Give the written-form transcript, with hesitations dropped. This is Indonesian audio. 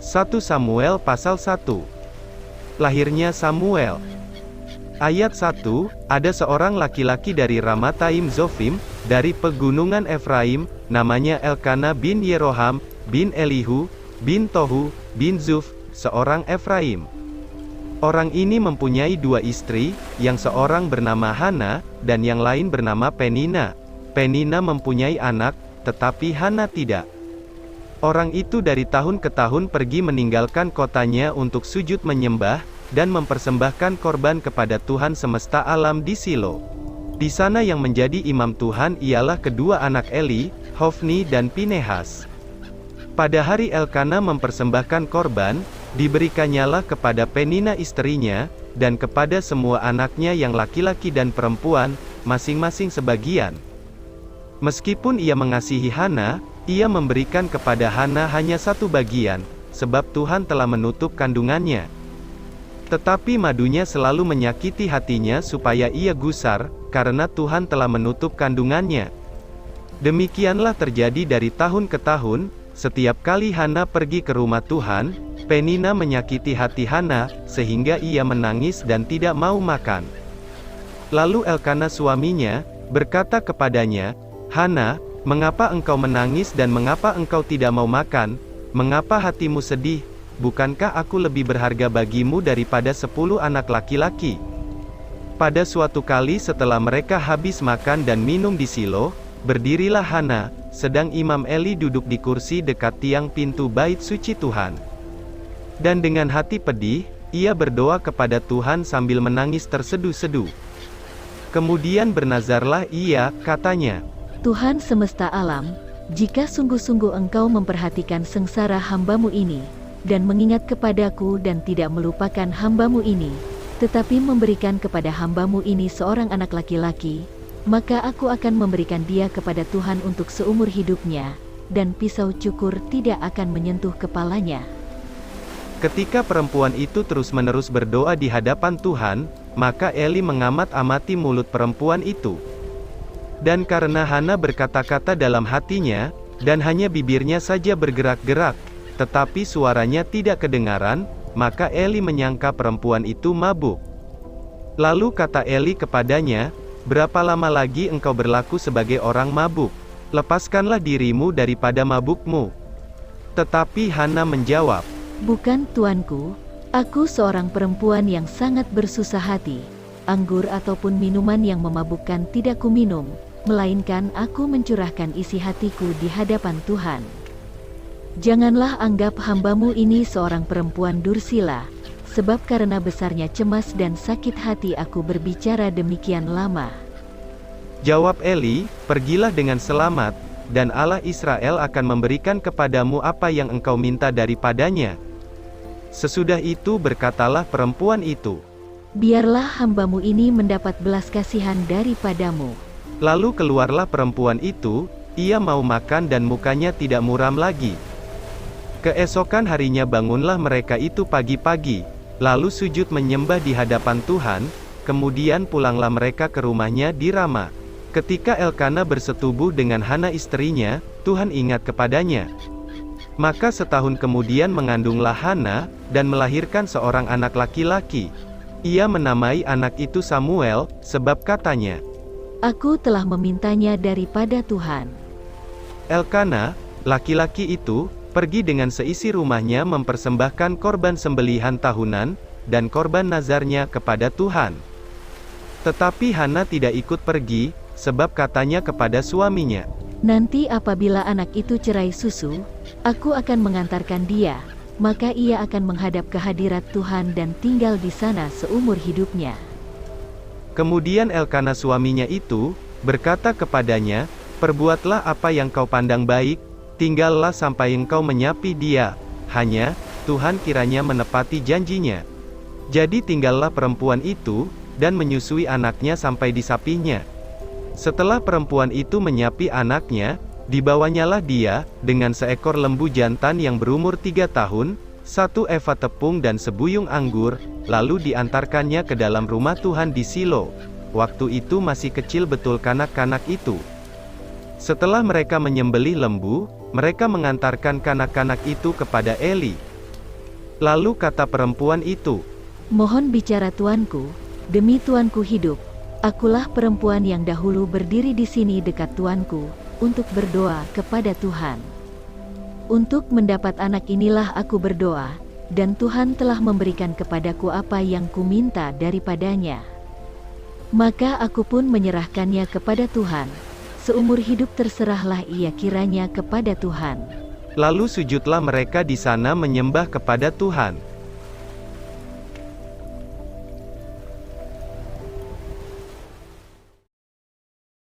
1 Samuel pasal 1. Lahirnya Samuel. Ayat 1, ada seorang laki-laki dari Ramataim Zofim, dari pegunungan Efraim, namanya Elkana bin Yeroham, bin Elihu, bin Tohu, bin Zuf, seorang Efraim. Orang ini mempunyai 2 istri, yang seorang bernama Hana, dan yang lain bernama Penina. Penina mempunyai anak, tetapi Hana tidak. Orang itu dari tahun ke tahun pergi meninggalkan kotanya untuk sujud menyembah, dan mempersembahkan korban kepada Tuhan semesta alam di Silo. Di sana yang menjadi imam Tuhan ialah kedua anak Eli, Hofni dan Pinehas. Pada hari Elkana mempersembahkan korban, diberikannya kepada Penina istrinya, dan kepada semua anaknya yang laki-laki dan perempuan, masing-masing sebagian. Meskipun ia mengasihi Hana, ia memberikan kepada Hana hanya 1 bagian, sebab Tuhan telah menutup kandungannya. Tetapi madunya selalu menyakiti hatinya supaya ia gusar, karena Tuhan telah menutup kandungannya. Demikianlah terjadi dari tahun ke tahun, setiap kali Hana pergi ke rumah Tuhan, Penina menyakiti hati Hana, sehingga ia menangis dan tidak mau makan. Lalu Elkana suaminya, berkata kepadanya, "Hana, mengapa engkau menangis dan mengapa engkau tidak mau makan? Mengapa hatimu sedih? Bukankah aku lebih berharga bagimu daripada 10 anak laki-laki?" Pada suatu kali setelah mereka habis makan dan minum di Silo, berdirilah Hana, sedang Imam Eli duduk di kursi dekat tiang pintu bait suci Tuhan. Dan dengan hati pedih, ia berdoa kepada Tuhan sambil menangis terseduh-seduh. Kemudian bernazarlah ia, katanya, "Tuhan semesta alam, jika sungguh-sungguh Engkau memperhatikan sengsara hamba-Mu ini, dan mengingat kepadaku dan tidak melupakan hamba-Mu ini, tetapi memberikan kepada hamba-Mu ini seorang anak laki-laki, maka aku akan memberikan dia kepada Tuhan untuk seumur hidupnya, dan pisau cukur tidak akan menyentuh kepalanya." Ketika perempuan itu terus-menerus berdoa di hadapan Tuhan, maka Eli mengamat-amati mulut perempuan itu. Dan karena Hana berkata-kata dalam hatinya, dan hanya bibirnya saja bergerak-gerak, tetapi suaranya tidak kedengaran, maka Eli menyangka perempuan itu mabuk. Lalu kata Eli kepadanya, "Berapa lama lagi engkau berlaku sebagai orang mabuk? Lepaskanlah dirimu daripada mabukmu." Tetapi Hana menjawab, "Bukan, tuanku, aku seorang perempuan yang sangat bersusah hati. Anggur ataupun minuman yang memabukkan tidak kuminum, melainkan aku mencurahkan isi hatiku di hadapan Tuhan. Janganlah anggap hamba-Mu ini seorang perempuan dursila, sebab karena besarnya cemas dan sakit hati aku berbicara demikian lama." Jawab Eli, "Pergilah dengan selamat, dan Allah Israel akan memberikan kepadamu apa yang engkau minta daripadanya." Sesudah itu berkatalah perempuan itu, "Biarlah hamba-Mu ini mendapat belas kasihan daripadamu." Lalu keluarlah perempuan itu, ia mau makan dan mukanya tidak muram lagi. Keesokan harinya bangunlah mereka itu pagi-pagi, lalu sujud menyembah di hadapan Tuhan, kemudian pulanglah mereka ke rumahnya di Rama. Ketika Elkana bersetubuh dengan Hana istrinya, Tuhan ingat kepadanya. Maka setahun kemudian mengandunglah Hana, dan melahirkan seorang anak laki-laki. Ia menamai anak itu Samuel, sebab katanya, "Aku telah memintanya daripada Tuhan." Elkana, laki-laki itu, pergi dengan seisi rumahnya mempersembahkan korban sembelihan tahunan, dan korban nazarnya kepada Tuhan. Tetapi Hana tidak ikut pergi, sebab katanya kepada suaminya, "Nanti apabila anak itu cerai susu, aku akan mengantarkan dia, maka ia akan menghadap ke hadirat Tuhan dan tinggal di sana seumur hidupnya." Kemudian Elkana suaminya itu, berkata kepadanya, "Perbuatlah apa yang kau pandang baik, tinggallah sampai engkau menyapi dia, hanya, Tuhan kiranya menepati janjinya." Jadi tinggallah perempuan itu, dan menyusui anaknya sampai disapinya. Setelah perempuan itu menyapi anaknya, dibawanyalah dia, dengan seekor lembu jantan yang berumur 3 tahun, 1 eva tepung dan sebuyung anggur, lalu diantarkannya ke dalam rumah Tuhan di Silo. Waktu itu masih kecil betul kanak-kanak itu. Setelah mereka menyembelih lembu, mereka mengantarkan kanak-kanak itu kepada Eli. Lalu kata perempuan itu, Mohon bicara tuanku, demi tuanku hidup. Akulah perempuan yang dahulu berdiri di sini dekat tuanku, untuk berdoa kepada Tuhan. Untuk mendapat anak inilah aku berdoa, dan Tuhan telah memberikan kepadaku apa yang kuminta daripadanya. Maka aku pun menyerahkannya kepada Tuhan. Seumur hidup terserahlah ia kiranya kepada Tuhan. lalu sujudlah mereka di sana menyembah kepada Tuhan.